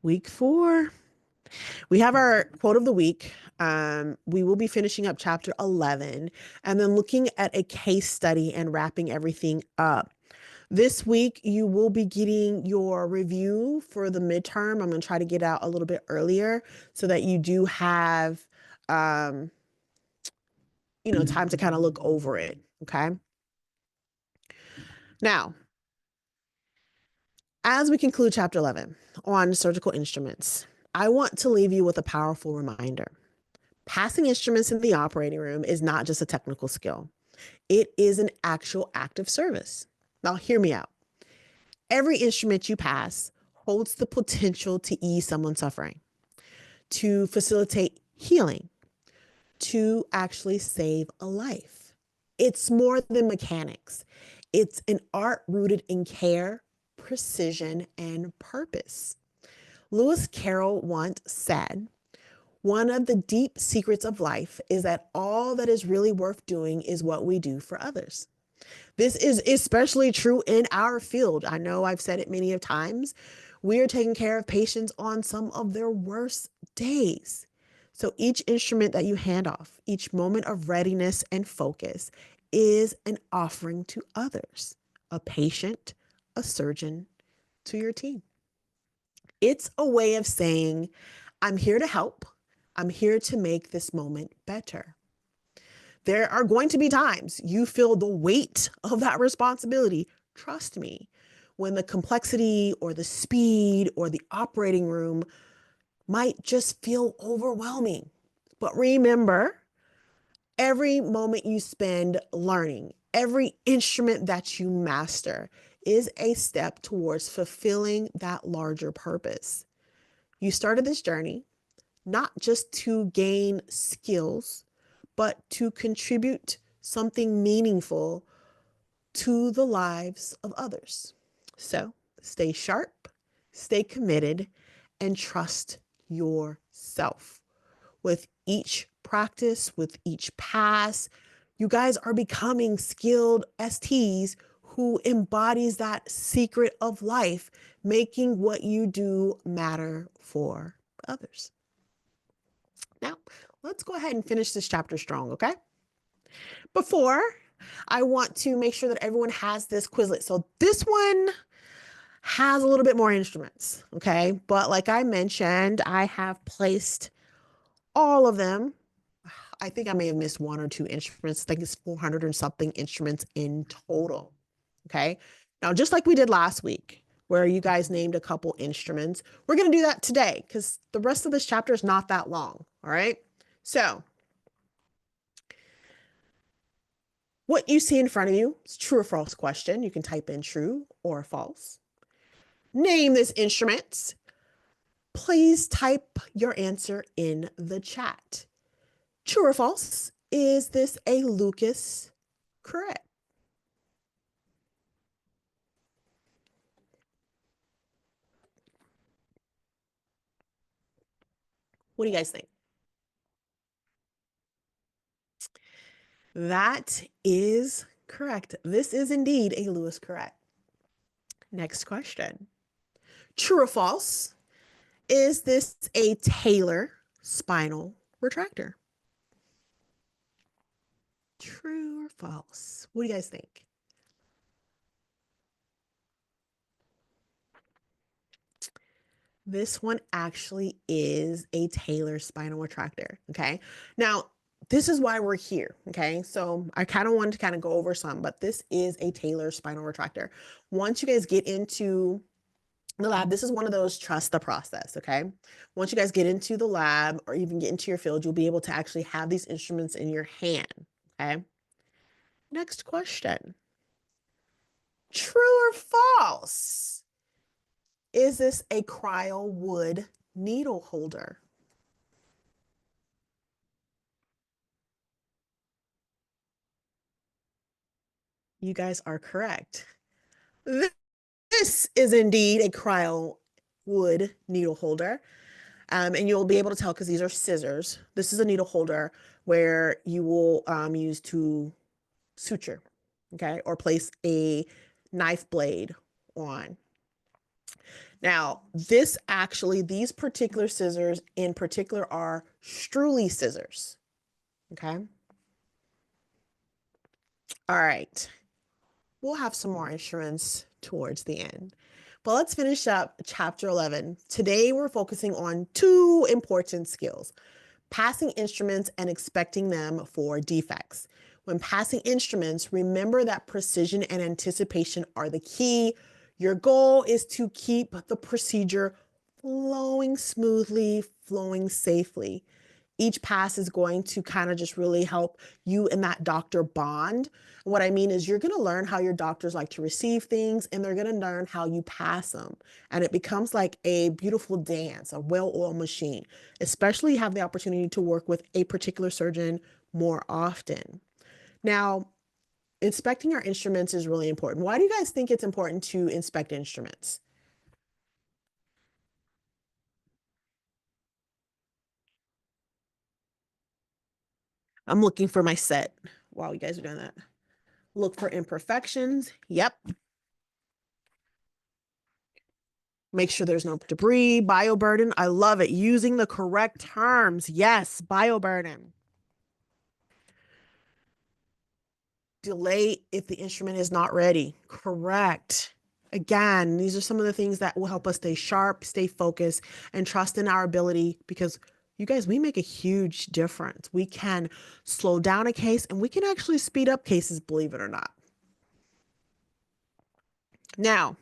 Week 4. We have our quote of the week. We will be finishing up chapter 11 and then looking at a case study and wrapping everything up. This week, you will be getting your review for the midterm. I'm going to try to get out a little bit earlier so that you do have, time to kind of look over it. Okay. Now, as we conclude chapter 11 on surgical instruments, I want to leave you with a powerful reminder. Passing instruments in the operating room is not just a technical skill. It is an actual act of service. Now, hear me out. Every instrument you pass holds the potential to ease someone's suffering, to facilitate healing, to actually save a life. It's more than mechanics. It's an art rooted in care, precision, and purpose. Lewis Carroll once said, "One of the deep secrets of life is that all that is really worth doing is what we do for others." This is especially true in our field. I know I've said it many of times. We are taking care of patients on some of their worst days. So each instrument that you hand off, each moment of readiness and focus is an offering to others, a patient, a surgeon, to your team. It's a way of saying, I'm here to help. I'm here to make this moment better. There are going to be times you feel the weight of that responsibility. Trust me, when the complexity or the speed or the operating room might just feel overwhelming. But remember, every moment you spend learning, every instrument that you master is a step towards fulfilling that larger purpose. You started this journey not just to gain skills, but to contribute something meaningful to the lives of others. So stay sharp, stay committed, and trust yourself. With each practice, with each pass, you guys are becoming skilled STs who embodies that secret of life, making what you do matter for others. Now, let's go ahead and finish this chapter strong, okay? Before, I want to make sure that everyone has this Quizlet. So this one has a little bit more instruments, okay? But like I mentioned, I have placed all of them. I think I may have missed one or two instruments. I think it's 400 and something instruments in total, okay? Now, just like we did last week, where you guys named a couple instruments, we're going to do that today because the rest of this chapter is not that long, all right? So what you see in front of you is true or false question. You can type in true or false. Name this instrument. Please type your answer in the chat. True or false? Is this a Lucas correct? What do you guys think? That is correct. This is indeed a Lewis correct. Next question. True or false? Is this a Taylor spinal retractor? True or false? What do you guys think? This one actually is a Taylor spinal retractor, okay? Now, this is why we're here, okay? So I kind of wanted to kind of go over some, but this is a Taylor spinal retractor. Once you guys get into the lab, this is one of those trust the process, okay? Once you guys get into the lab or even get into your field, you'll be able to actually have these instruments in your hand, okay? Next question. True or false? Is this a cryo wood needle holder? You guys are correct. This is indeed a cryo wood needle holder. And you'll be able to tell because these are scissors. This is a needle holder where you will use to suture, okay, or place a knife blade on. Now, these particular scissors in particular are Struley scissors. Okay. All right. We'll have some more instruments towards the end. But let's finish up chapter 11. Today, we're focusing on two important skills: passing instruments and expecting them for defects. When passing instruments, remember that precision and anticipation are the key. Your goal is to keep the procedure flowing smoothly, flowing safely. Each pass is going to kind of just really help you and that doctor bond. What I mean is you're going to learn how your doctors like to receive things, and they're going to learn how you pass them. And it becomes like a beautiful dance, a well-oiled machine, especially have the opportunity to work with a particular surgeon more often. Now, inspecting our instruments is really important. Why do you guys think it's important to inspect instruments? I'm looking for my set while you guys are doing that. Look for imperfections. Yep. Make sure there's no debris, bioburden. I love it. Using the correct terms. Yes, bioburden. Delay if the instrument is not ready. Correct. Again, these are some of the things that will help us stay sharp, stay focused, and trust in our ability, because you guys, we make a huge difference. We can slow down a case and we can actually speed up cases, believe it or not. Now,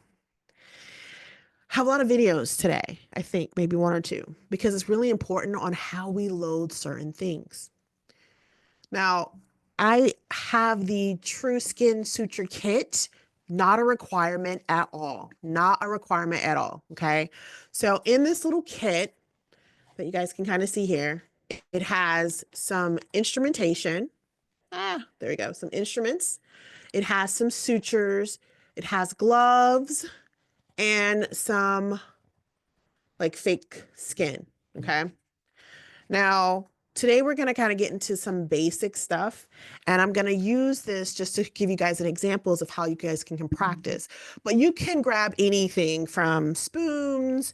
have a lot of videos today, I think, maybe one or two, because it's really important on how we load certain things. Now, I have the True Skin Suture Kit, not a requirement at all, not a requirement at all, okay? So in this little kit that you guys can kind of see here, it has some instrumentation. There we go, some instruments. It has some sutures. It has gloves and some like fake skin, okay? Now, today we're going to kind of get into some basic stuff, and I'm going to use this just to give you guys an examples of how you guys can practice. But you can grab anything from spoons,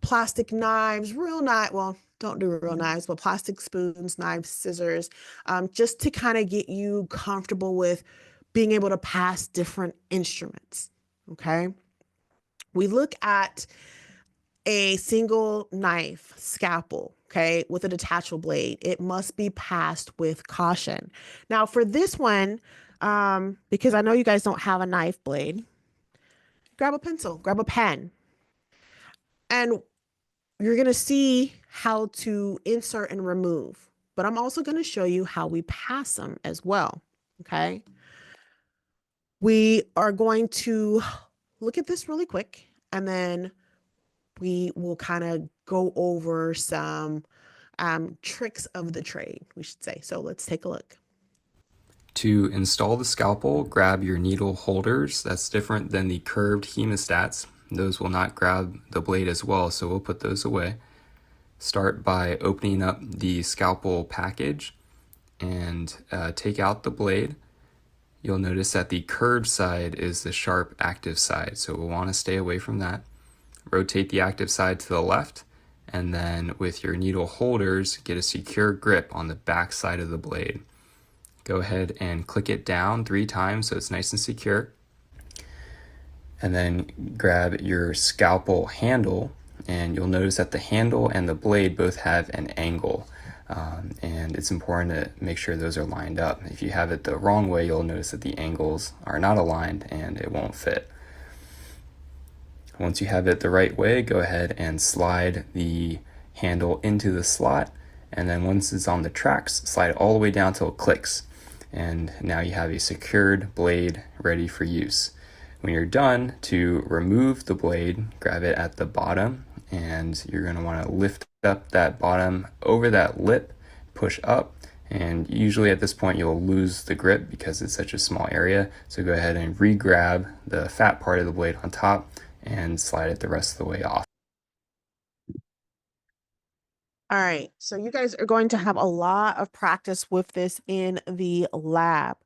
plastic knives, real knife. Well, don't do real knives, but plastic spoons, knives, scissors, just to kind of get you comfortable with being able to pass different instruments. Okay. We look at a single knife, scalpel, okay, with a detachable blade. It must be passed with caution. Now, for this one, because I know you guys don't have a knife blade, grab a pencil, grab a pen, and you're going to see how to insert and remove. But I'm also going to show you how we pass them as well, okay? We are going to look at this really quick, and then we will kind of go over some tricks of the trade, we should say. So let's take a look. To install the scalpel, grab your needle holders. That's different than the curved hemostats. Those will not grab the blade as well, so we'll put those away. Start by opening up the scalpel package and take out the blade. You'll notice that the curved side is the sharp active side, so we'll want to stay away from that. Rotate the active side to the left, and then with your needle holders, get a secure grip on the back side of the blade. Go ahead and click it down 3 times so it's nice and secure. And then grab your scalpel handle, and you'll notice that the handle and the blade both have an angle. And it's important to make sure those are lined up. If you have it the wrong way, you'll notice that the angles are not aligned and it won't fit. Once you have it the right way, go ahead and slide the handle into the slot, and then once it's on the tracks, slide it all the way down till it clicks. And now you have a secured blade ready for use. When you're done, to remove the blade, grab it at the bottom, and you're going to want to lift up that bottom over that lip, push up, and usually at this point you'll lose the grip because it's such a small area. So go ahead and re-grab the fat part of the blade on top and slide it the rest of the way off. All right, so you guys are going to have a lot of practice with this in the lab.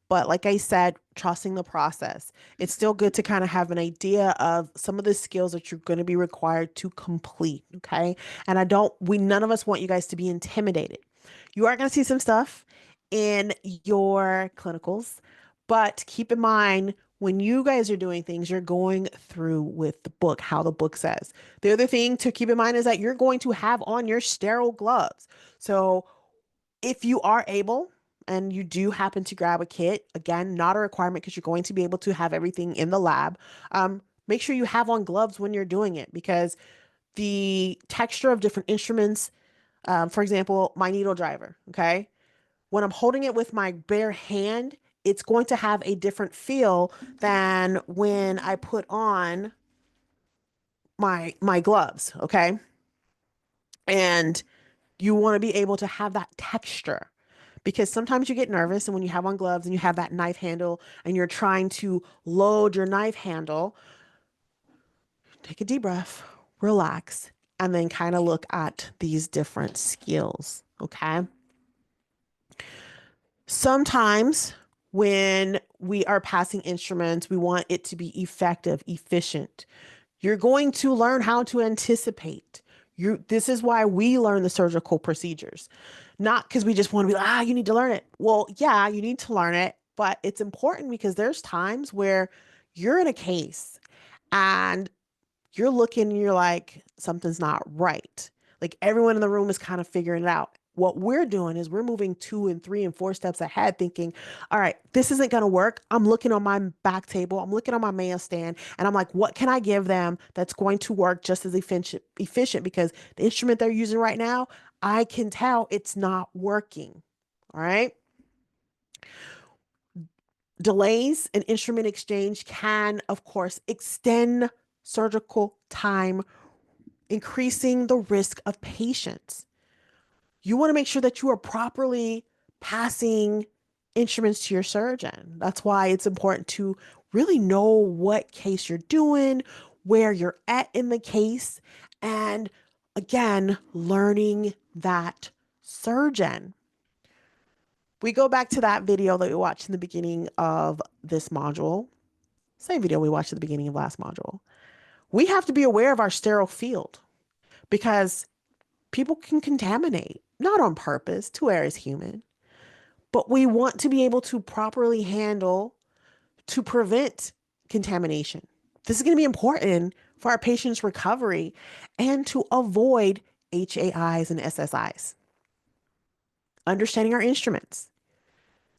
But like I said, trusting the process. It's still good to kind of have an idea of some of the skills that you're going to be required to complete. Okay. And none of us want you guys to be intimidated. You are going to see some stuff in your clinicals, but keep in mind when you guys are doing things, you're going through with the book, how the book says. The other thing to keep in mind is that you're going to have on your sterile gloves. So if you are able and you do happen to grab a kit, again, not a requirement because you're going to be able to have everything in the lab. Make sure you have on gloves when you're doing it because the texture of different instruments, for example, my needle driver, okay? When I'm holding it with my bare hand, it's going to have a different feel than when I put on my gloves, okay? And you want to be able to have that texture because sometimes you get nervous and when you have on gloves and you have that knife handle and you're trying to load your knife handle, take a deep breath, relax, and then kind of look at these different skills, okay? Sometimes when we are passing instruments, we want it to be effective, efficient. You're going to learn how to anticipate. This is why we learn the surgical procedures, not because we just want to be like, you need to learn it. Well, yeah, you need to learn it, but it's important because there's times where you're in a case and you're looking and you're like, something's not right. Like everyone in the room is kind of figuring it out. What we're doing is we're moving 2 and 3 and 4 steps ahead, thinking, all right, this isn't going to work. I'm looking on my back table, I'm looking on my Mayo stand, and I'm like, what can I give them that's going to work just as efficient? Because the instrument they're using right now, I can tell it's not working. All right. Delays in instrument exchange can, of course, extend surgical time, increasing the risk of patients. You want to make sure that you are properly passing instruments to your surgeon. That's why it's important to really know what case you're doing, where you're at in the case, and again, learning that surgeon. We go back to that video that we watched in the beginning of this module, same video we watched at the beginning of last module. We have to be aware of our sterile field because people can contaminate, not on purpose, to err is human, but we want to be able to properly handle to prevent contamination. This is going to be important for our patient's recovery and to avoid HAIs and SSIs. Understanding our instruments,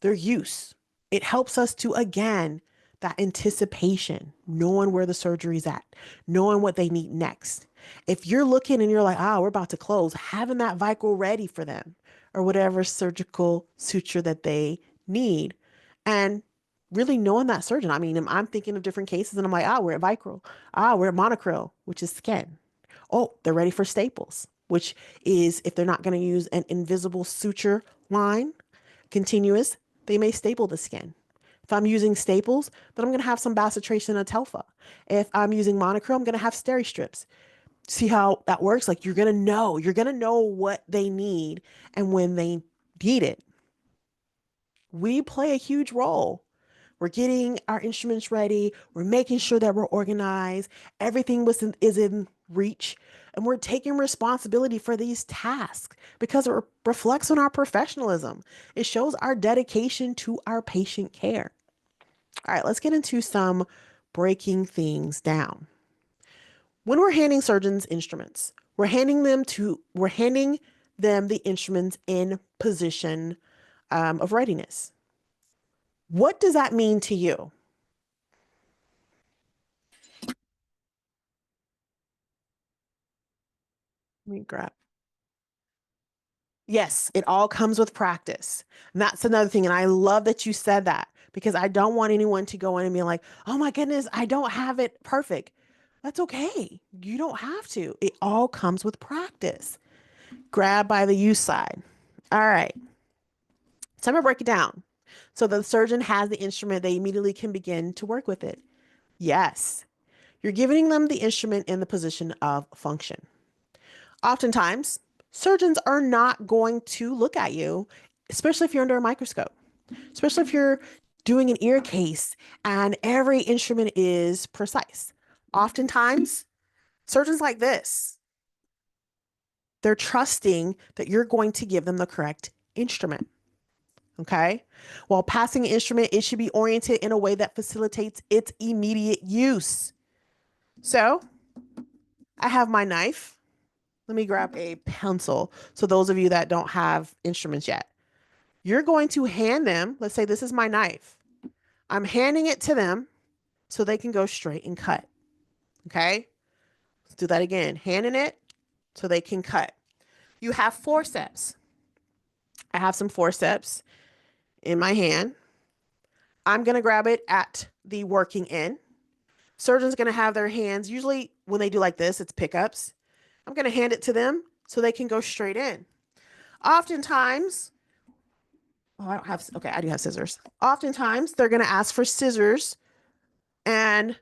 their use, it helps us to, again, that anticipation, knowing where the surgery's at, knowing what they need next. If you're looking and you're like, we're about to close, having that Vicryl ready for them or whatever surgical suture that they need. And really knowing that surgeon. I mean, I'm thinking of different cases and I'm like, we're at Vicryl. We're at monocryl, which is skin. Oh, they're ready for staples, which is if they're not going to use an invisible suture line, continuous, they may staple the skin. If I'm using staples, then I'm going to have some bacitration and Atelfa. If I'm using monocryl, I'm going to have steri strips. See how that works? Like you're going to know what they need and when they need it. We play a huge role. We're getting our instruments ready. We're making sure that we're organized. Everything is in reach. And we're taking responsibility for these tasks because it reflects on our professionalism. It shows our dedication to our patient care. All right, let's get into some breaking things down. When we're handing surgeons instruments, we're handing them the instruments in position of readiness. What does that mean to you? Let me grab. Yes, it all comes with practice. And that's another thing. And I love that you said that because I don't want anyone to go in and be like, oh my goodness, I don't have it perfect. That's okay. You don't have to. It all comes with practice. Grab by the use side. All right. So I'm going to break it down. So the surgeon has the instrument, they immediately can begin to work with it. Yes, you're giving them the instrument in the position of function. Oftentimes, surgeons are not going to look at you, especially if you're under a microscope, especially if you're doing an ear case and every instrument is precise. Oftentimes, surgeons like this, they're trusting that you're going to give them the correct instrument. Okay. While passing an instrument, it should be oriented in a way that facilitates its immediate use. So I have my knife. Let me grab a pencil. So those of you that don't have instruments yet, you're going to hand them, let's say this is my knife. I'm handing it to them so they can go straight and cut. Okay. Let's do that again. Handing it so they can cut. You have forceps. I have some forceps in my hand. I'm going to grab it at the working end. Surgeon's going to have their hands, usually when they do like this, it's pickups. I'm going to hand it to them so they can go straight in. Oftentimes, I don't have, okay, I do have scissors. Oftentimes, they're going to ask for scissors, and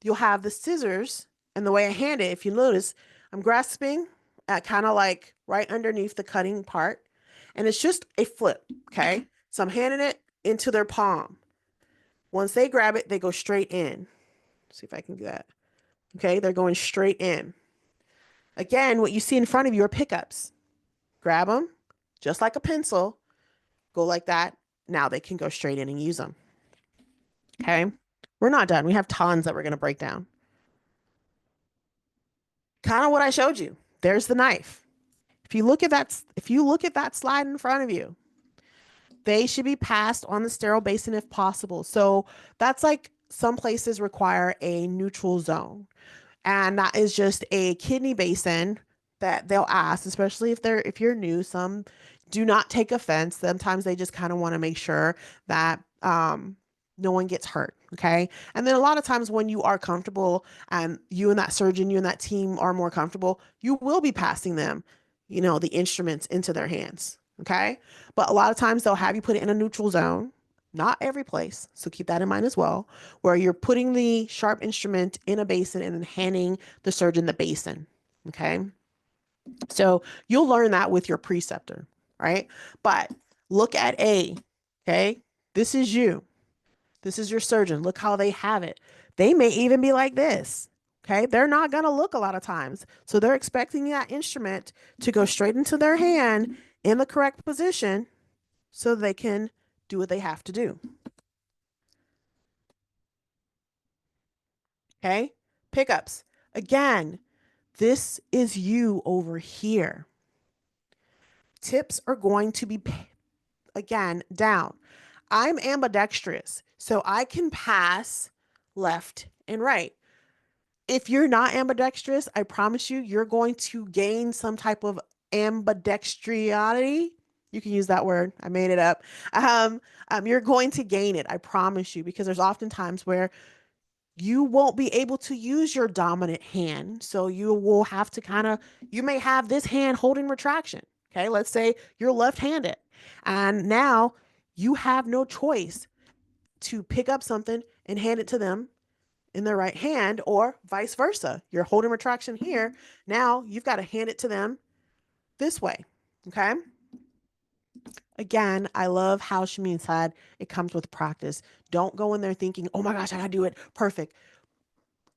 you'll have the scissors. And the way I hand it, if you notice, I'm grasping at kind of like right underneath the cutting part. And it's just a flip, okay? So I'm handing it into their palm. Once they grab it, they go straight in. Let's see if I can do that. Okay, they're going straight in. Again, what you see in front of you are pickups. Grab them, just like a pencil, go like that. Now they can go straight in and use them. Okay, we're not done. We have tons that we're going to break down. Kind of what I showed you. There's the knife. If you look at that slide in front of you, they should be passed on the sterile basin if possible. So that's like some places require a neutral zone. And that is just a kidney basin that they'll ask, especially if you're new. Some do not take offense. Sometimes they just kind of want to make sure that no one gets hurt. Okay. And then a lot of times when you are comfortable and you and that surgeon, you and that team are more comfortable, you will be passing them, the instruments into their hands. Okay. But a lot of times they'll have you put it in a neutral zone. Not every place. So keep that in mind as well, where you're putting the sharp instrument in a basin and then handing the surgeon the basin. Okay. So you'll learn that with your preceptor, right? But look at A. Okay. This is you. This is your surgeon. Look how they have it. They may even be like this. Okay. They're not going to look a lot of times. So they're expecting that instrument to go straight into their hand in the correct position so they can do what they have to do. Okay. Pickups. Again, this is you over here. Tips are going to be, again, down. I'm ambidextrous, so I can pass left and right. If you're not ambidextrous, I promise you, you're going to gain some type of ambidextriality. You can use that word. I made it up. You're going to gain it. I promise you, because there's often times where you won't be able to use your dominant hand. So you will have to you may have this hand holding retraction. Okay. Let's say you're left-handed and now you have no choice to pick up something and hand it to them in their right hand or vice versa. You're holding retraction here. Now you've got to hand it to them this way. Okay. Again, I love how Shamin said it comes with practice. Don't go in there thinking, oh my gosh, I gotta do it perfect.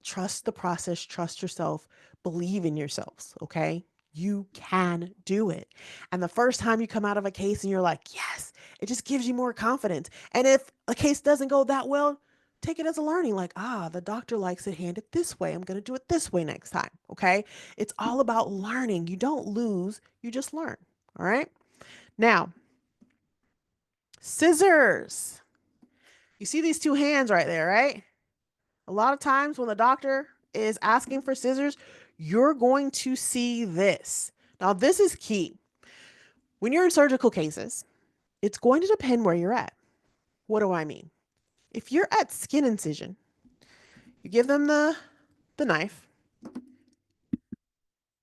Trust the process, trust yourself, believe in yourselves, okay? You can do it. And the first time you come out of a case and you're like, yes, it just gives you more confidence. And if a case doesn't go that well, take it as a learning, like, the doctor likes it handed this way. I'm going to do it this way next time, okay? It's all about learning. You don't lose, you just learn, all right? Now, scissors. You see these two hands right there, right? A lot of times when the doctor is asking for scissors, you're going to see this. Now, this is key. When you're in surgical cases, it's going to depend where you're at. What do I mean? If you're at skin incision, you give them the knife,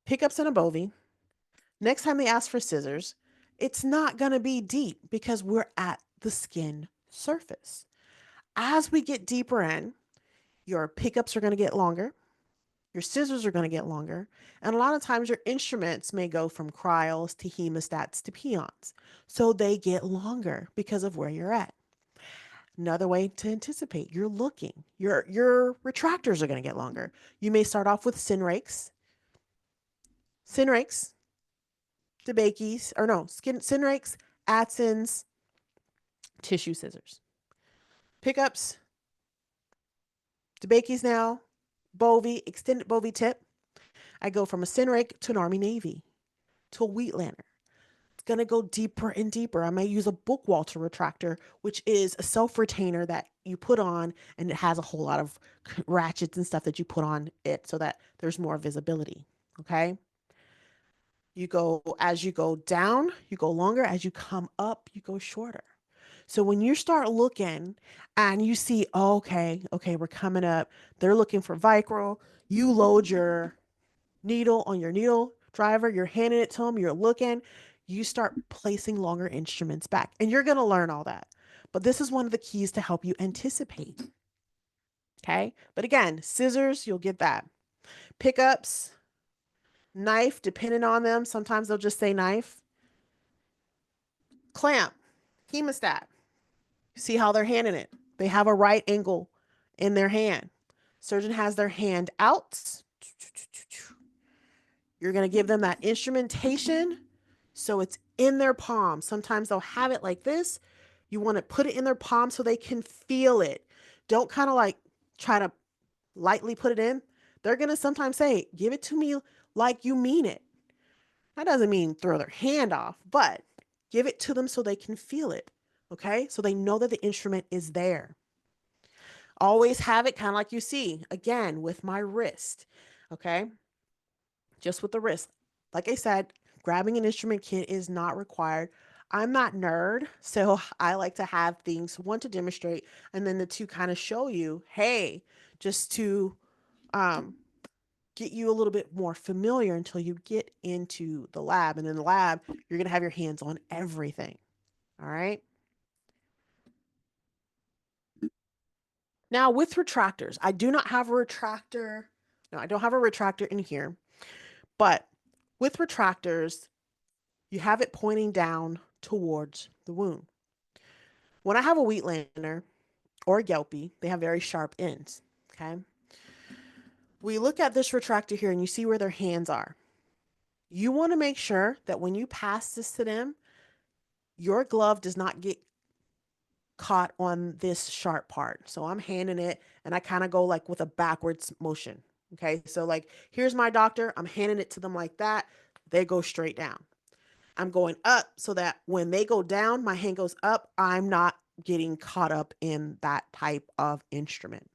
pickups and a bovie. Next time they ask for scissors, it's not going to be deep because we're at the skin surface. As we get deeper in, your pickups are going to get longer. Your scissors are going to get longer. And a lot of times your instruments may go from cryos to hemostats to peons. So they get longer because of where you're at. Another way to anticipate, you're looking. Your retractors are going to get longer. You may start off with sin rakes, DeBakey's, or no, sin rakes, Adson's, tissue scissors. Pickups, DeBakey's now, Bovie, extended Bovie tip. I go from a sin rake to an Army Navy to a Wheatlander. It's going to go deeper and deeper. I may use a Bookwalter retractor, which is a self-retainer that you put on, and it has a whole lot of ratchets and stuff that you put on it so that there's more visibility. Okay. As you go down, you go longer. As you come up, you go shorter. So when you start looking and you see, oh, okay, we're coming up, they're looking for Vicryl, you load your needle on your needle driver, you're handing it to them, you're looking, you start placing longer instruments back. And you're going to learn all that. But this is one of the keys to help you anticipate. Okay. But again, scissors, you'll get that. Pickups, knife, depending on them. Sometimes they'll just say knife. Clamp, hemostat. See how they're handing it. They have a right angle in their hand. Surgeon has their hand out. You're going to give them that instrumentation so it's in their palm. Sometimes they'll have it like this. You want to put it in their palm so they can feel it. Don't kind of like try to lightly put it in. They're going to sometimes say, give it to me like you mean it. That doesn't mean throw their hand off, but give it to them so they can feel it. Okay. So they know that the instrument is there. Always have it kind of like you see again with my wrist. Okay. Just with the wrist. Like I said, grabbing an instrument kit is not required. I'm not nerd, so I like to have things, one, to demonstrate, and then the two, kind of show you, hey, just to um, get you a little bit more familiar until you get into the lab. And in the lab, you're going to have your hands on everything. All right. Now with retractors, I do not have a retractor. No, I don't have a retractor in here, but with retractors, you have it pointing down towards the wound. When I have a Wheatlander or a Gelpie, they have very sharp ends. Okay. We look at this retractor here and you see where their hands are. You want to make sure that when you pass this to them, your glove does not get caught on this sharp part. So I'm handing it and I kind of go like with a backwards motion. Okay. So like, here's my doctor. I'm handing it to them like that. They go straight down. I'm going up so that when they go down, my hand goes up. I'm not getting caught up in that type of instrument.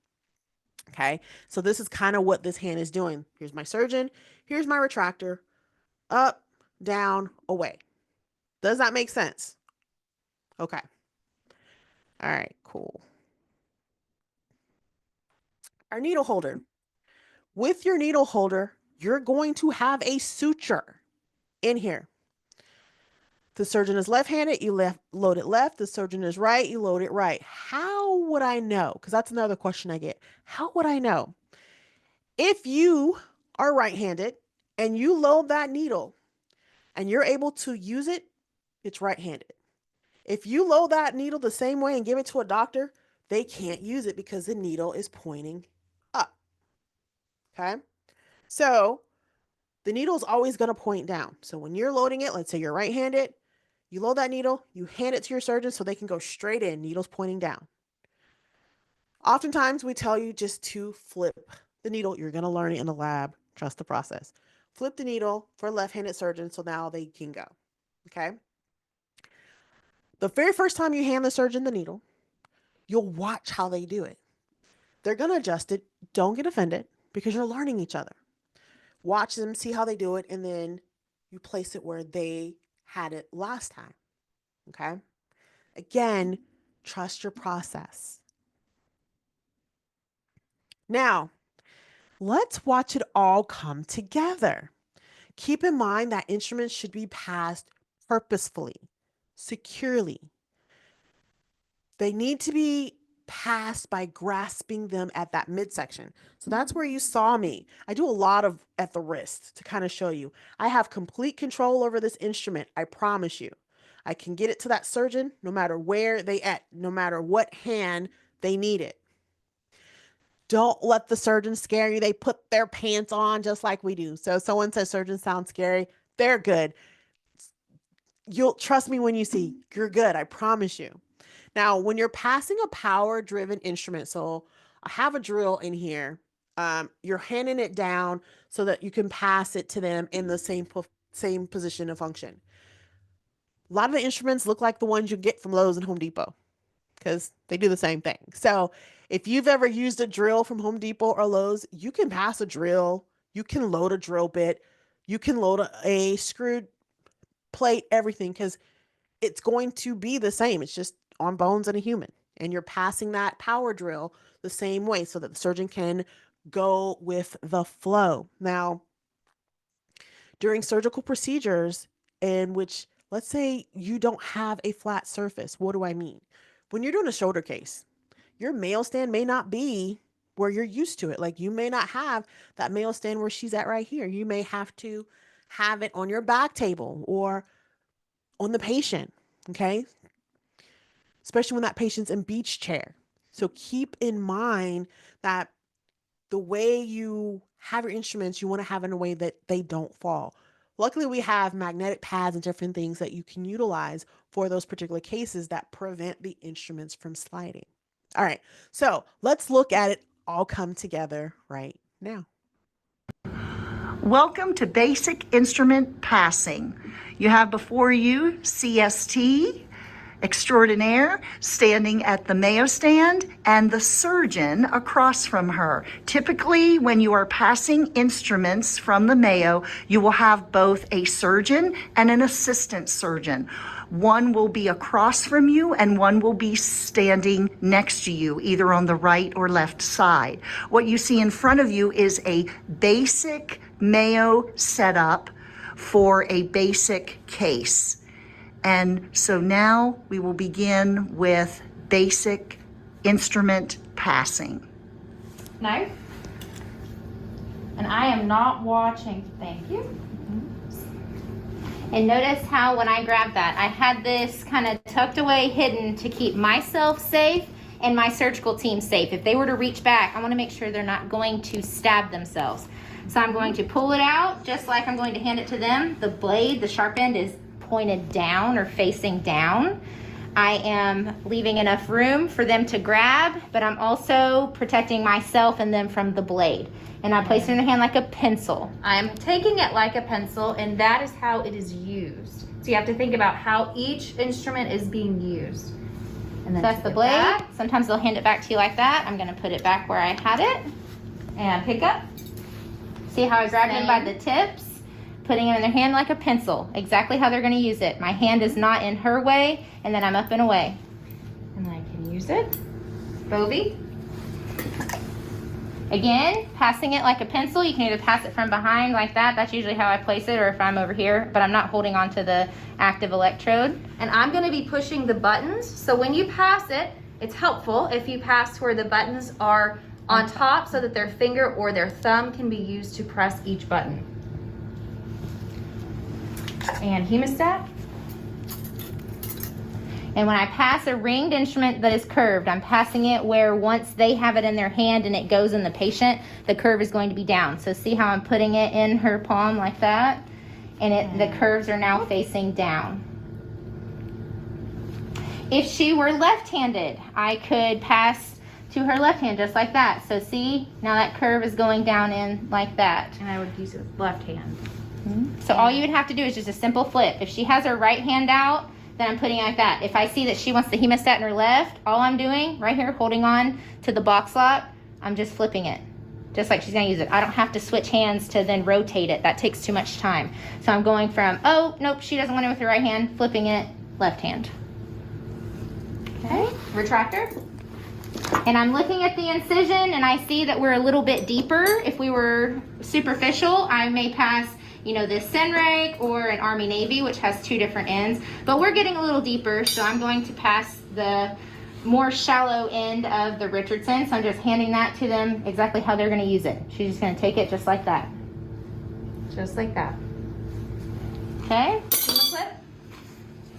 Okay. So this is kind of what this hand is doing. Here's my surgeon. Here's my retractor. Up, down, away. Does that make sense? Okay. All right, cool. Our needle holder. With your needle holder, you're going to have a suture in here. The surgeon is left-handed, you load it left. The surgeon is right, you load it right. How would I know? Because that's another question I get. How would I know? If you are right-handed and you load that needle and you're able to use it, it's right-handed. If you load that needle the same way and give it to a doctor, they can't use it because the needle is pointing up. Okay? So the needle is always going to point down. So when you're loading it, let's say you're right-handed, you load that needle, you hand it to your surgeon so they can go straight in, needles pointing down. Oftentimes we tell you just to flip the needle. You're going to learn it in the lab. Trust the process. Flip the needle for a left-handed surgeon so now they can go. Okay? The very first time you hand the surgeon the needle, you'll watch how they do it. They're going to adjust it. Don't get offended because you're learning each other. Watch them, see how they do it, and then you place it where they had it last time. Okay? Again, trust your process. Now, let's watch it all come together. Keep in mind that instruments should be passed purposefully, securely. They need to be passed by grasping them at that midsection. So that's where you saw me. I do a lot of at the wrist to kind of show you. I have complete control over this instrument. I promise you. I can get it to that surgeon no matter where they at, no matter what hand they need it. Don't let the surgeon scare you. They put their pants on just like we do. So if someone says surgeons sound scary, they're good. You'll trust me when you see you're good. I promise you. Now, when you're passing a power driven instrument, so I have a drill in here, you're handing it down so that you can pass it to them in the same position of function. A lot of the instruments look like the ones you get from Lowe's and Home Depot because they do the same thing. So if you've ever used a drill from Home Depot or Lowe's, you can pass a drill, you can load a drill bit, you can load a screwed plate, everything, because it's going to be the same. It's just on bones and a human. And you're passing that power drill the same way so that the surgeon can go with the flow. Now, during surgical procedures in which, let's say you don't have a flat surface, what do I mean? When you're doing a shoulder case, your mail stand may not be where you're used to it. Like you may not have that mail stand where she's at right here. You may have to have it on your back table or on the patient, okay? Especially when that patient's in beach chair. So keep in mind that the way you have your instruments, you want to have in a way that they don't fall. Luckily, we have magnetic pads and different things that you can utilize for those particular cases that prevent the instruments from sliding. All right, so let's look at it all come together right now. Welcome to Basic Instrument Passing. You have before you CST extraordinaire standing at the Mayo stand and the surgeon across from her. Typically, when you are passing instruments from the Mayo, you will have both a surgeon and an assistant surgeon. One will be across from you and one will be standing next to you, either on the right or left side. What you see in front of you is a basic Mayo setup for a basic case. And so now we will begin with basic instrument passing. Knife. And I am not watching. Thank you. And notice how when I grabbed that, I had this kind of tucked away, hidden to keep myself safe and my surgical team safe. If they were to reach back, I want to make sure they're not going to stab themselves. So I'm going to pull it out just like I'm going to hand it to them. The blade, the sharp end is pointed down or facing down. I am leaving enough room for them to grab, but I'm also protecting myself and them from the blade. And I place it in their hand like a pencil. I'm taking it like a pencil, and that is how it is used. So you have to think about how each instrument is being used. And then that's the blade. Back. Sometimes they'll hand it back to you like that. I'm gonna put it back where I had it. And pick up. See how I grabbed them by the tips? Putting them in their hand like a pencil, exactly how they're going to use it. My hand is not in her way, and then I'm up and away. And then I can use it. Bovie. Again, passing it like a pencil. You can either pass it from behind like that. That's usually how I place it, or if I'm over here, but I'm not holding on to the active electrode. And I'm going to be pushing the buttons. So when you pass it, it's helpful if you pass where the buttons are on top so that their finger or their thumb can be used to press each button. And hemostat. And when I pass a ringed instrument that is curved, I'm passing it where once they have it in their hand and it goes in the patient, the curve is going to be down. So see how I'm putting it in her palm like that? And the curves are now facing down. If she were left-handed, I could pass to her left hand just like that. So see, now that curve is going down in like that. And I would use it with left hand. So all you would have to do is just a simple flip. If she has her right hand out, then I'm putting it like that. If I see that she wants the hemostat in her left, all I'm doing right here, holding on to the box lock, I'm just flipping it, just like she's gonna use it. I don't have to switch hands to then rotate it. That takes too much time. So I'm going from, oh, nope, she doesn't want it with her right hand, flipping it, left hand. Okay, retractor. And I'm looking at the incision and I see that we're a little bit deeper. If we were superficial, I may pass, you know, this Senreg or an Army Navy, which has two different ends, but we're getting a little deeper, so I'm going to pass the more shallow end of the Richardson. So I'm just handing that to them exactly how they're going to use it. She's just going to take it just like that. Just like that. Okay, clip.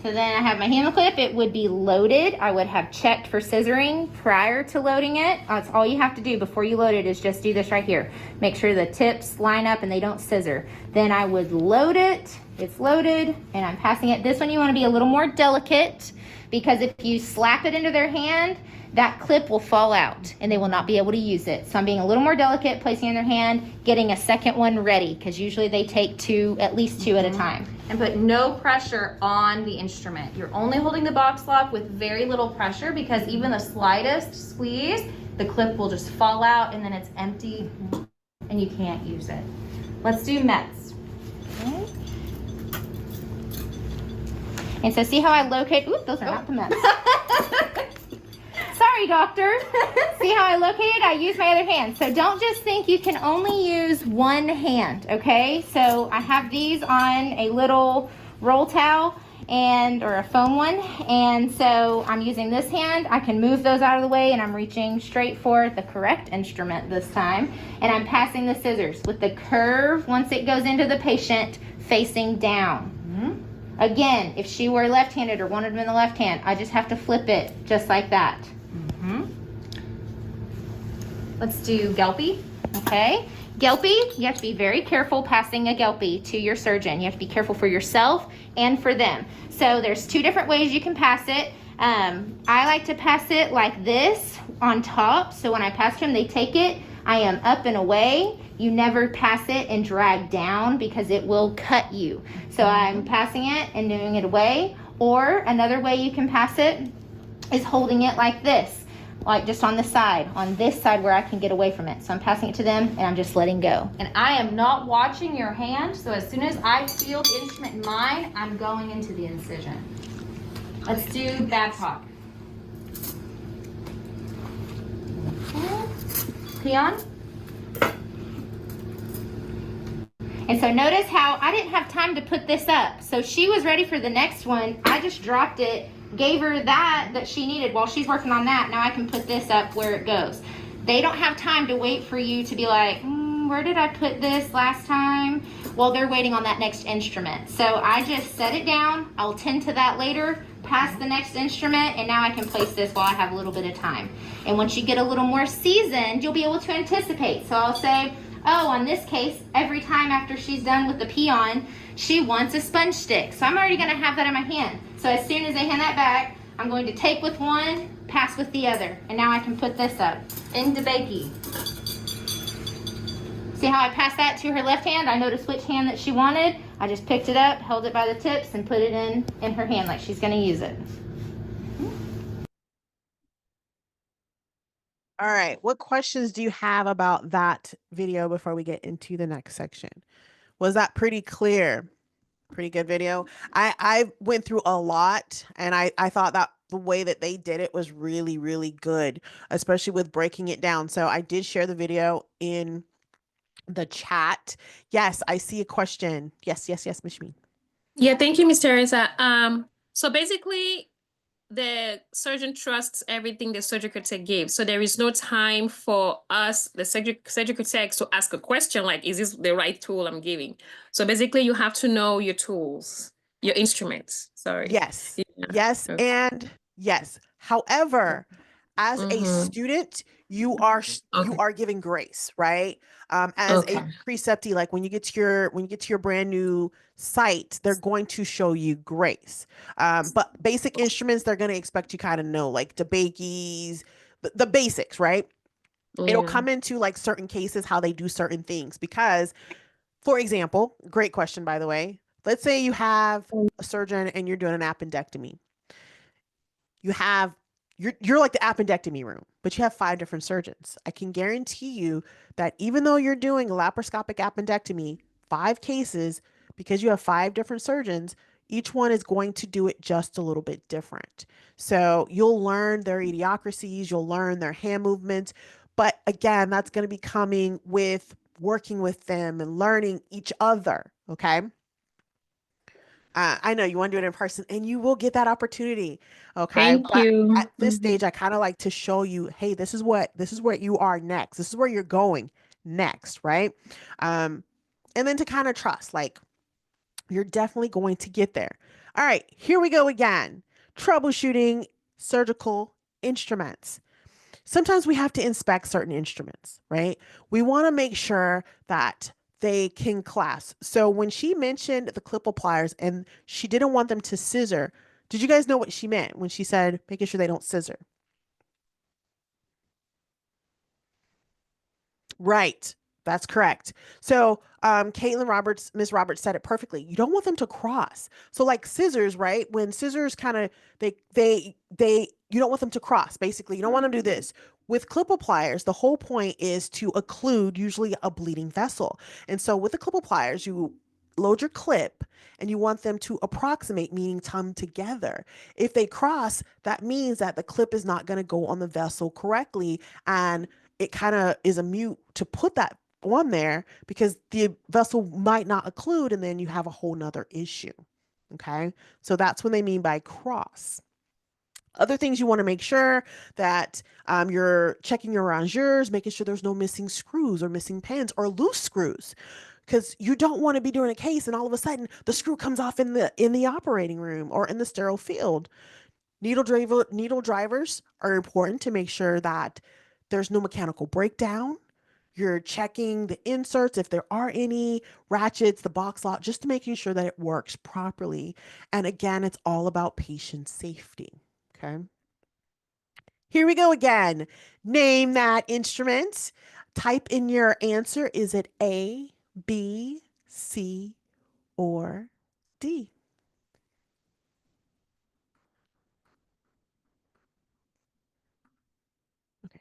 So then I have my handle clip. It would be loaded. I would have checked for scissoring prior to loading it. That's all you have to do before you load it, is just do this right here. Make sure the tips line up and they don't scissor. Then I would load it. It's loaded and I'm passing it. This one you want to be a little more delicate, because if you slap it into their hand, that clip will fall out and they will not be able to use it. So I'm being a little more delicate, placing it in their hand, getting a second one ready, because usually they take at least two at a time. And put no pressure on the instrument. You're only holding the box lock with very little pressure, because even the slightest squeeze, the clip will just fall out and then it's empty and you can't use it. Let's do METs. Okay. And so see how I locate, ooh, those are not the METs. Sorry, doctor. See how I located? I use my other hand. So don't just think you can only use one hand, okay? So I have these on a little roll towel or a foam one. And so I'm using this hand. I can move those out of the way and I'm reaching straight for the correct instrument this time. And I'm passing the scissors with the curve once it goes into the patient facing down. Again, if she were left-handed or wanted them in the left hand, I just have to flip it just like that. Let's do Gelpy. Okay. Gelpy, you have to be very careful passing a Gelpy to your surgeon. You have to be careful for yourself and for them. So there's two different ways you can pass it. I like to pass it like this on top. So when I pass to them, they take it. I am up and away. You never pass it and drag down, because it will cut you. So I'm passing it and doing it away. Or another way you can pass it is holding it like this, like just on this side where I can get away from it. So I'm passing it to them and I'm just letting go. And I am not watching your hand. So as soon as I feel the instrument in mine, I'm going into the incision. Let's do Babcock. Peon. And so notice how I didn't have time to put this up. So she was ready for the next one. I just dropped it, gave her that she needed while she's working on that. Now I can put this up where it goes. They don't have time to wait for you to be like, where did I put this last time? Well, they're waiting on that next instrument. So I just set it down. I'll tend to that later, pass the next instrument, and now I can place this while I have a little bit of time. And once you get a little more seasoned, you'll be able to anticipate. So I'll say, oh, on this case, every time after she's done with the peon, she wants a sponge stick. So I'm already gonna have that in my hand. So as soon as they hand that back, I'm going to take with one, pass with the other. And now I can put this up. Into Bakey. See how I passed that to her left hand? I noticed which hand that she wanted. I just picked it up, held it by the tips, and put it in her hand like she's gonna use it. All right. What questions do you have about that video before we get into the next section? Was that pretty clear? Pretty good video. I went through a lot, and I thought that the way that they did it was really, really good, especially with breaking it down. So I did share the video in the chat. Yes, I see a question. Yes, Miss Shameen. Yeah, thank you, Miss Teresa. So basically, the surgeon trusts everything the surgical tech gives. So there is no time for us, the surgical techs, to ask a question like, is this the right tool I'm giving? So basically, you have to know your tools, your instruments. Sorry. Yes. Yeah. Yes, Okay. and yes. However, as a student, you are giving grace, right? As a preceptee, like when you get to your brand new site, they're going to show you grace. But basic instruments, they're going to expect you kind of know, like DeBakey's, the basics, right? It'll come into like certain cases how they do certain things, because, for example, great question, by the way. Let's say you have a surgeon and you're doing an appendectomy. You're like the appendectomy room, but you have 5 different surgeons. I can guarantee you that even though you're doing a laparoscopic appendectomy, 5 cases, because you have 5 different surgeons, each one is going to do it just a little bit different. So you'll learn their idiocracies, you'll learn their hand movements. But again, that's going to be coming with working with them and learning each other. Okay. I know you want to do it in person, and you will get that opportunity. Okay. Thank you. At this stage, I kind of like to show you, hey, this is what you are next. This is where you're going next. Right. And then to kind of trust, like, You're definitely going to get there. All right, here we go again. Troubleshooting surgical instruments. Sometimes we have to inspect certain instruments, right? We want to make sure that they can clasp. So when she mentioned the clipper pliers and she didn't want them to scissor, did you guys know what she meant when she said making sure they don't scissor? Right. That's correct. So, Caitlin Roberts, Miss Roberts said it perfectly. You don't want them to cross. So, like scissors, right? When scissors kind of you don't want them to cross. Basically, you don't want them to do this. With clipper pliers, the whole point is to occlude usually a bleeding vessel. And so, with the clipper pliers, you load your clip and you want them to approximate, meaning come together. If they cross, that means that the clip is not going to go on the vessel correctly, and it kind of is a mute to put that on there because the vessel might not occlude and then you have a whole nother issue. Okay. So that's what they mean by cross. Other things you want to make sure that you're checking your rangers, making sure there's no missing screws or missing pins or loose screws, because you don't want to be doing a case and all of a sudden the screw comes off in the operating room or in the sterile field. Needle drivers are important to make sure that there's no mechanical breakdown. You're checking the inserts if there are any, ratchets, the box lock, just making sure that it works properly. And again, it's all about patient safety. Okay. Here we go again. Name that instrument. Type in your answer. Is it A, B, C, or D? Okay.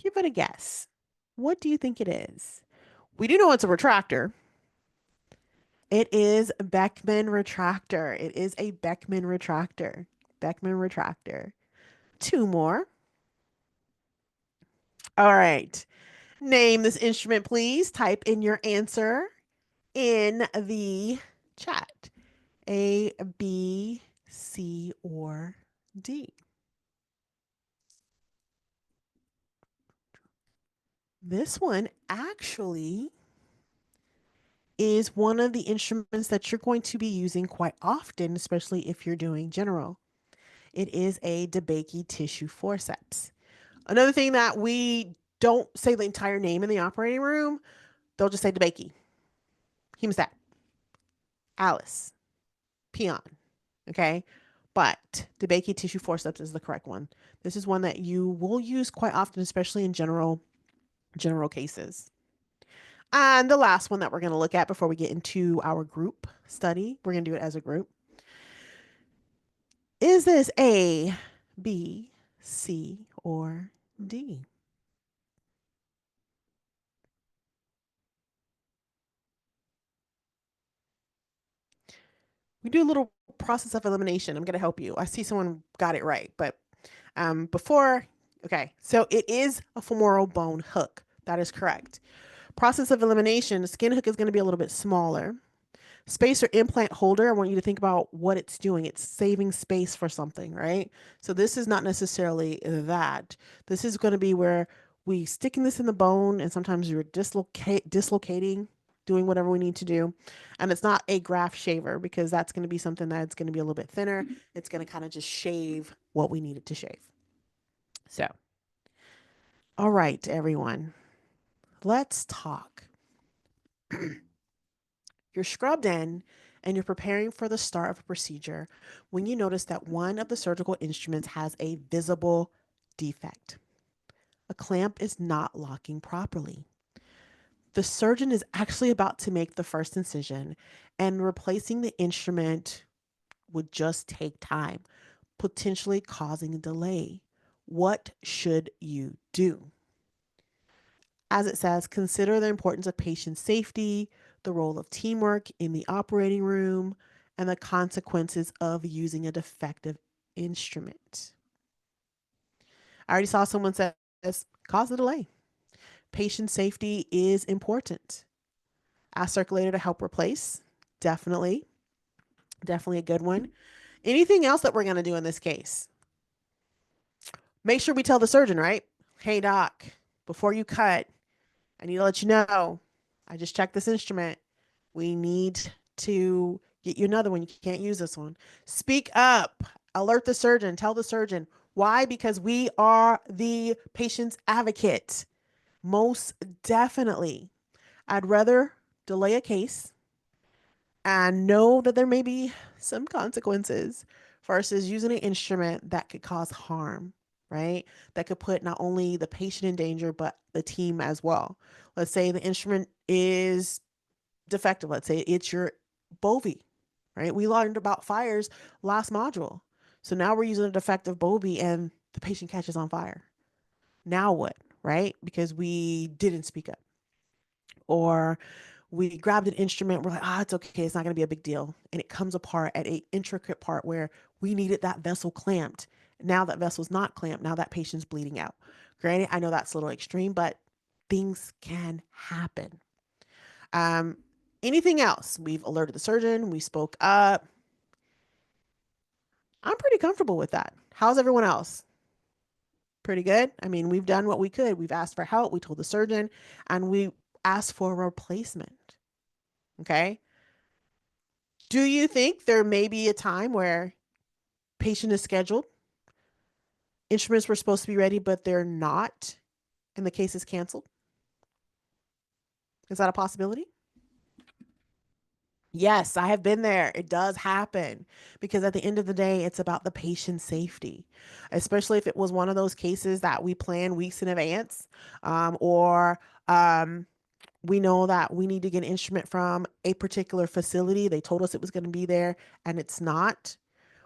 Give it a guess. What do you think it is? We do know it's a retractor. It is Beckman retractor. It is a Beckman retractor. Beckman retractor. Two more. All right. Name this instrument, please. Type in your answer in the chat. A, B, C, or D. This one actually is one of the instruments that you're going to be using quite often, especially if you're doing general. It is a DeBakey tissue forceps. Another thing that we don't say the entire name in the operating room, they'll just say DeBakey, hemostat, Alice, peon. Okay. But DeBakey tissue forceps is the correct one. This is one that you will use quite often, especially in general cases. And the last one that we're going to look at before we get into our group study, we're going to do it as a group. Is this A, B, C, or D? We do a little process of elimination. I'm going to help you. I see someone got it right, but okay, so it is a femoral bone hook. That is correct. Process of elimination, the skin hook is going to be a little bit smaller. Spacer implant holder, I want you to think about what it's doing. It's saving space for something, right? So this is not necessarily that. This is going to be where we sticking this in the bone and sometimes you're dislocating, doing whatever we need to do. And it's not a graft shaver because that's going to be something that's going to be a little bit thinner. It's going to kind of just shave what we need it to shave. So, all right, everyone, let's talk. You're scrubbed in and you're preparing for the start of a procedure when you notice that one of the surgical instruments has a visible defect. A clamp is not locking properly. The surgeon is actually about to make the first incision, and replacing the instrument would just take time, potentially causing a delay. What should you do? As it says, consider the importance of patient safety, the role of teamwork in the operating room, and the consequences of using a defective instrument. I already saw someone says, cause a delay. Patient safety is important. Ask circulator to help replace. Definitely a good one. Anything else that we're going to do in this case? Make sure we tell the surgeon, right? Hey, doc, before you cut, I need to let you know, I just checked this instrument. We need to get you another one. You can't use this one. Speak up. Alert the surgeon. Tell the surgeon. Why? Because we are the patient's advocate. Most definitely. I'd rather delay a case and know that there may be some consequences versus using an instrument that could cause harm, right? That could put not only the patient in danger, but the team as well. Let's say the instrument is defective. Let's say it's your Bovie, right? We learned about fires last module. So now we're using a defective Bovie and the patient catches on fire. Now what, right? Because we didn't speak up. Or we grabbed an instrument, we're like, it's okay, it's not going to be a big deal. And it comes apart at an intricate part where we needed that vessel clamped. Now that vessel's not clamped, now that patient's bleeding out. Granted, I know that's a little extreme, but things can happen. Anything else? We've alerted the surgeon, we spoke up. I'm pretty comfortable with that. How's everyone else? Pretty good. I mean, we've done what we could. We've asked for help, we told the surgeon, and we asked for a replacement. Okay. Do you think there may be a time where patient is scheduled, instruments were supposed to be ready, but they're not, and the case is canceled? Is that a possibility? Yes, I have been there. It does happen because at the end of the day, it's about the patient's safety, especially if it was one of those cases that we plan weeks in advance, or we know that we need to get an instrument from a particular facility. They told us it was going to be there and it's not.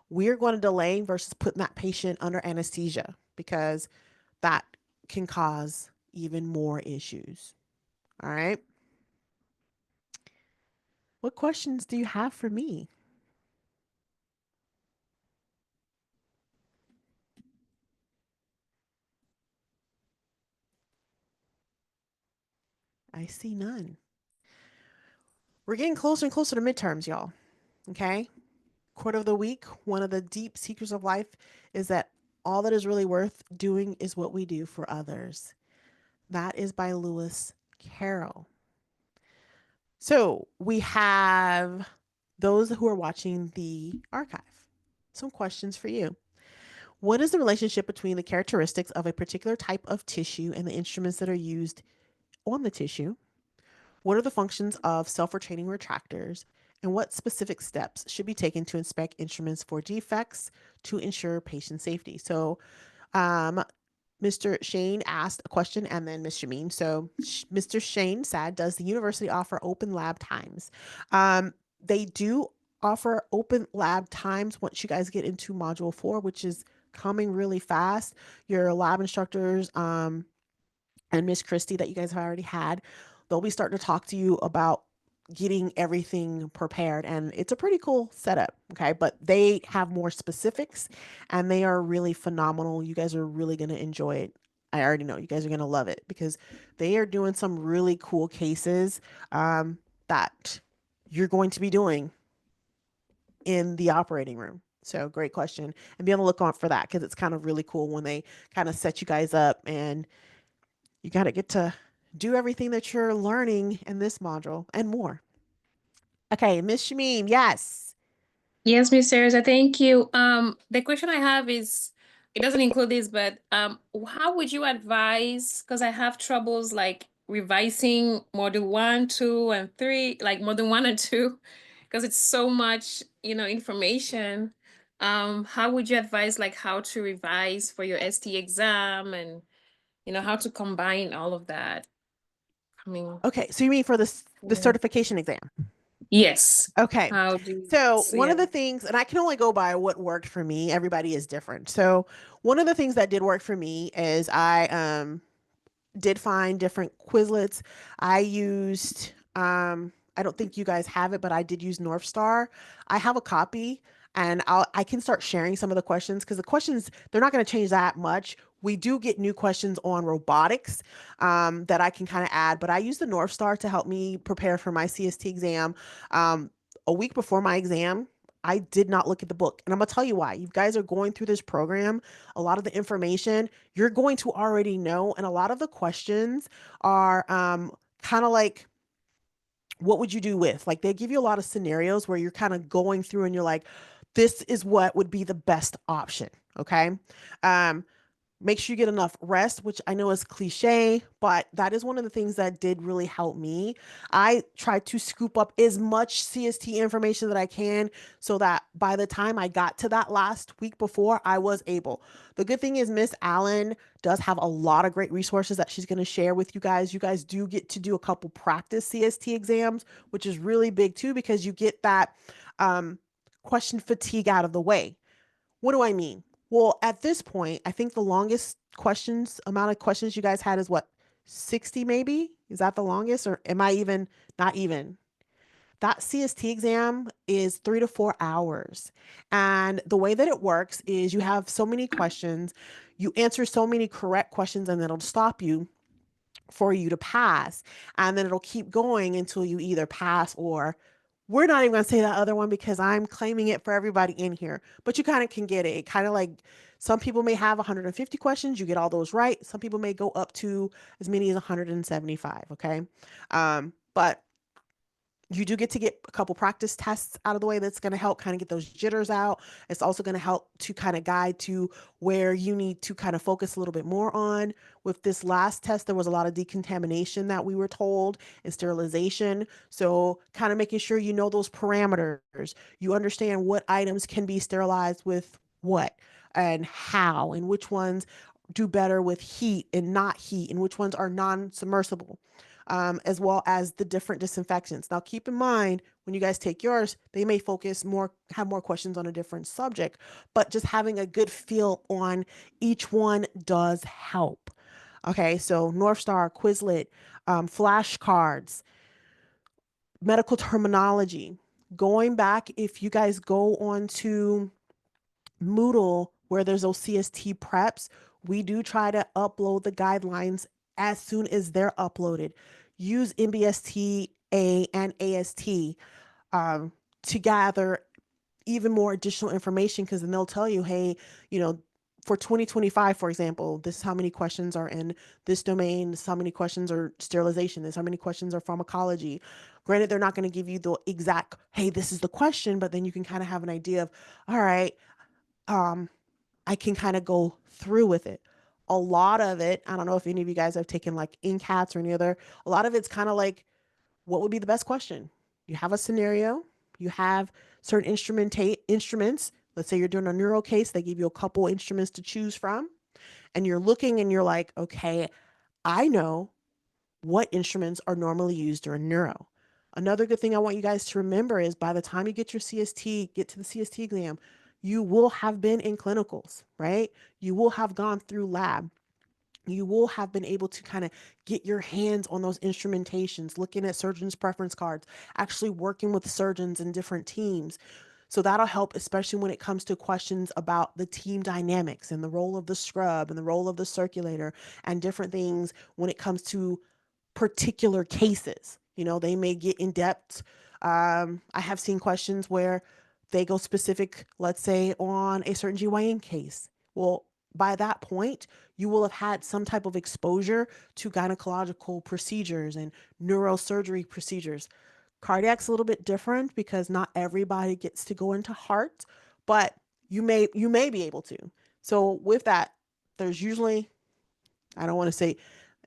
We're going to delay versus putting that patient under anesthesia because that can cause even more issues. All right. What questions do you have for me? I see none. We're getting closer and closer to midterms, y'all. Okay. Quote of the week, one of the deep secrets of life is that all that is really worth doing is what we do for others. That is by Lewis Carroll. So we have those who are watching the archive. Some questions for you. What is the relationship between the characteristics of a particular type of tissue and the instruments that are used on the tissue? What are the functions of self-retaining retractors? And what specific steps should be taken to inspect instruments for defects to ensure patient safety? So Mr. Shane asked a question and then Ms. Shameen. So Mr. Shane said, does the university offer open lab times? They do offer open lab times once you guys get into module 4, which is coming really fast. Your lab instructors and Miss Christie that you guys have already had, they'll be starting to talk to you about getting everything prepared, and it's a pretty cool setup. Okay, but they have more specifics and they are really phenomenal. You guys are really going to enjoy it. I already know you guys are going to love it because they are doing some really cool cases that you're going to be doing in the operating room. So great question, and be on the lookout for that because it's kind of really cool when they kind of set you guys up and you got to get to do everything that you're learning in this module and more. Okay, Miss Shameen, yes. Yes, Miss Teresa, thank you. The question I have is, it doesn't include this, but how would you advise, because I have troubles like revising module 1, 2, and 3, like module 1 and 2, because it's so much, information. How would you advise like how to revise for your ST exam and how to combine all of that? I mean, Okay, so you mean for the yeah. certification exam? Yes. Okay. How do So one yeah. of the things, and I can only go by what worked for me, everybody is different. So one of the things that did work for me is I did find different Quizlets. I used I don't think you guys have it, but I did use North Star. I have a copy and I can start sharing some of the questions because the questions, they're not going to change that much. We do get new questions on robotics that I can kind of add, but I use the North Star to help me prepare for my CST exam. A week before my exam, I did not look at the book. And I'm going to tell you why. You guys are going through this program. A lot of the information you're going to already know. And a lot of the questions are kind of like, what would you do with? Like they give you a lot of scenarios where you're kind of going through and you're like, this is what would be the best option. Okay. Um, Make sure you get enough rest, which I know is cliche, but that is one of the things that did really help me. I tried to scoop up as much CST information that I can so that by the time I got to that last week before, I was able. The good thing is Miss Allen does have a lot of great resources that she's going to share with you guys. You guys do get to do a couple practice CST exams, which is really big too, because you get that um, question fatigue out of the way. What do I mean? Well, at this point, I think the longest amount of questions you guys had is what, 60 maybe? Is that the longest? Or am I even, not even? That CST exam is 3 to 4 hours. And the way that it works is you have so many questions, you answer so many correct questions, and then it'll stop you for you to pass. And then it'll keep going until you either pass or we're not even going to say that other one because I'm claiming it for everybody in here, but you kind of can get it. It kind of like some people may have 150 questions. You get all those right. Some people may go up to as many as 175. Okay. But you do get to get a couple practice tests out of the way that's going to help kind of get those jitters out. It's also going to help to kind of guide to where you need to kind of focus a little bit more on. With this last test, there was a lot of decontamination that we were told and sterilization. So kind of making sure you know those parameters, you understand what items can be sterilized with what and how, and which ones do better with heat and not heat, and which ones are non-submersible, as well as the different disinfectants. Now, keep in mind when you guys take yours, they may focus more, have more questions on a different subject, but just having a good feel on each one does help. Okay, so North Star, Quizlet, flashcards, medical terminology. Going back, if you guys go on to Moodle where there's those CST preps, we do try to upload the guidelines as soon as they're uploaded. Use MBSTA and AST um, to gather even more additional information because then they'll tell you, hey, you know, for 2025, for example, this is how many questions are in this domain, this is how many questions are sterilization, this is how many questions are pharmacology. Granted, they're not going to give you the exact, hey, this is the question, but then you can kind of have an idea of, all right, um, I can kind of go through with it. A lot of it, I don't know if any of you guys have taken like NCATs or any other, a lot of it's kind of like, what would be the best question? You have a scenario, you have certain instruments. Let's say you're doing a neuro case, they give you a couple instruments to choose from, and you're looking and you're like, okay, I know what instruments are normally used during neuro. Another good thing I want you guys to remember is by the time you get your CST, get to the CST exam, you will have been in clinicals, right? You will have gone through lab. You will have been able to kind of get your hands on those instrumentations, looking at surgeons' preference cards, actually working with surgeons in different teams. So that'll help, especially when it comes to questions about the team dynamics and the role of the scrub and the role of the circulator and different things when it comes to particular cases. You know, they may get in depth. I have seen questions where they go specific, let's say, on a certain GYN case. Well, by that point, you will have had some type of exposure to gynecological procedures and neurosurgery procedures. Cardiac's a little bit different because not everybody gets to go into heart, but you may be able to. So with that, there's usually, I don't want to say,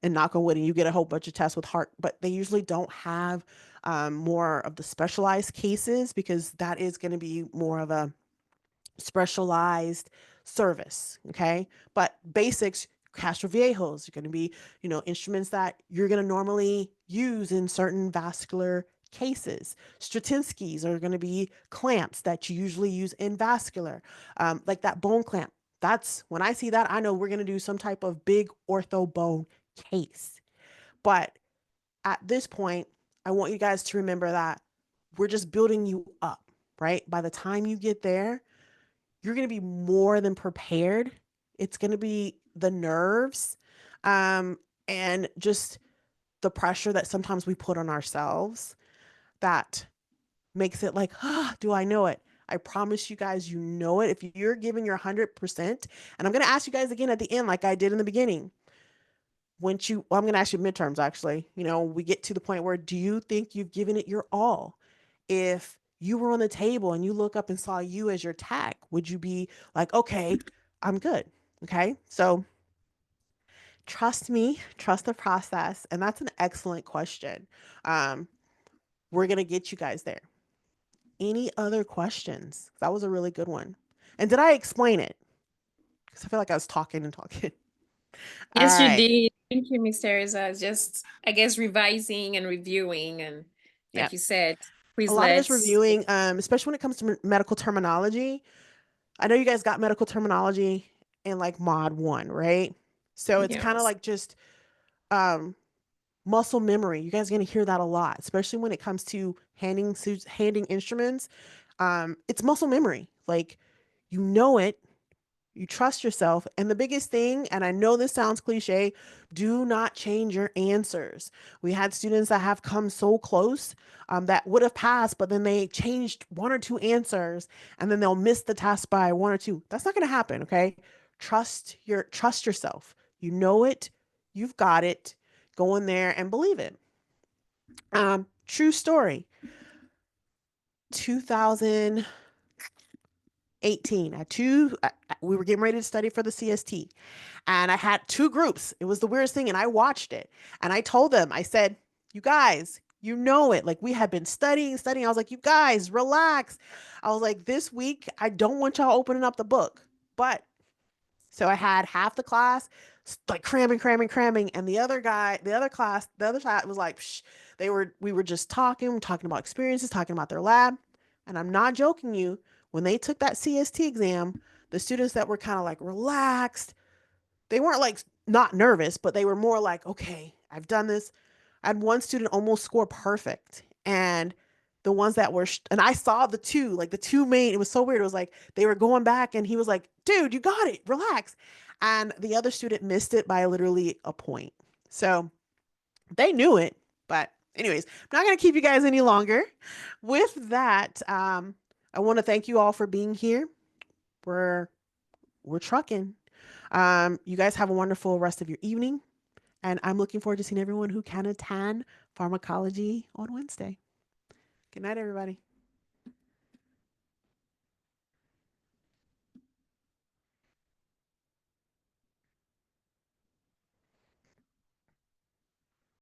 and knock on wood, and you get a whole bunch of tests with heart, but they usually don't have more of the specialized cases because that is going to be more of a specialized service. Okay. But basics, Castroviejos are going to be, you know, instruments that you're going to normally use in certain vascular cases. Stratinskys are going to be clamps that you usually use in vascular, like that bone clamp. That's when I see that, I know we're going to do some type of big ortho bone case. But at this point, I want you guys to remember that we're just building you up, right? By the time you get there, you're going to be more than prepared. It's going to be the nerves and just the pressure that sometimes we put on ourselves that makes it like, ah, do I know it? I promise you guys, you know it. If you're giving your 100%, and I'm going to ask you guys again at the end, like I did in the beginning, I'm going to ask you midterms actually, we get to the point where do you think you've given it your all? If you were on the table and you look up and saw you as your tag, would you be like, okay, I'm good? Okay. So trust me, trust the process. And that's an excellent question. Um, we're going to get you guys there. Any other questions? That was a really good one. And did I explain it? Because I feel like I was talking and talking. All Yes, you right. did. Thank you, Miss Teresa. Just, I guess, revising and reviewing, and Yeah. like you said, A lot of it's Quizlets. reviewing, especially when it comes to medical terminology. I know you guys got medical terminology in like mod one, right? So it's kind of Yes. like just um, muscle memory. You guys are going to hear that a lot, especially when it comes to handing instruments. It's muscle memory. Like, you know it, you trust yourself. And the biggest thing, and I know this sounds cliche, do not change your answers. We had students that have come so close that would have passed, but then they changed one or two answers and then they'll miss the test by one or two. That's not going to happen. Okay. Trust yourself. You know it. You've got it. Go in there and believe it. True story. 2018, we were getting ready to study for the CST. And I had two groups. It was the weirdest thing. And I watched it. And I told them, I said, you guys, you know it. Like, we had been studying. I was like, you guys, relax. I was like, this week, I don't want y'all opening up the book. But so I had half the class like cramming. And the other side was like, psh, we were just talking about experiences, talking about their lab. And I'm not joking you. When they took that CST exam, the students that were kind of like relaxed, they weren't like not nervous, but they were more like, okay, I've done this. I had one student almost score perfect. And the ones that were, and I saw the two main, it was so weird. It was like they were going back and he was like, dude, you got it, relax. And the other student missed it by literally a point. So they knew it. But, anyways, I'm not going to keep you guys any longer. With that, I want to thank you all for being here. We're, we're trucking. You guys have a wonderful rest of your evening. And I'm looking forward to seeing everyone who can attend pharmacology on Wednesday. Good night, everybody.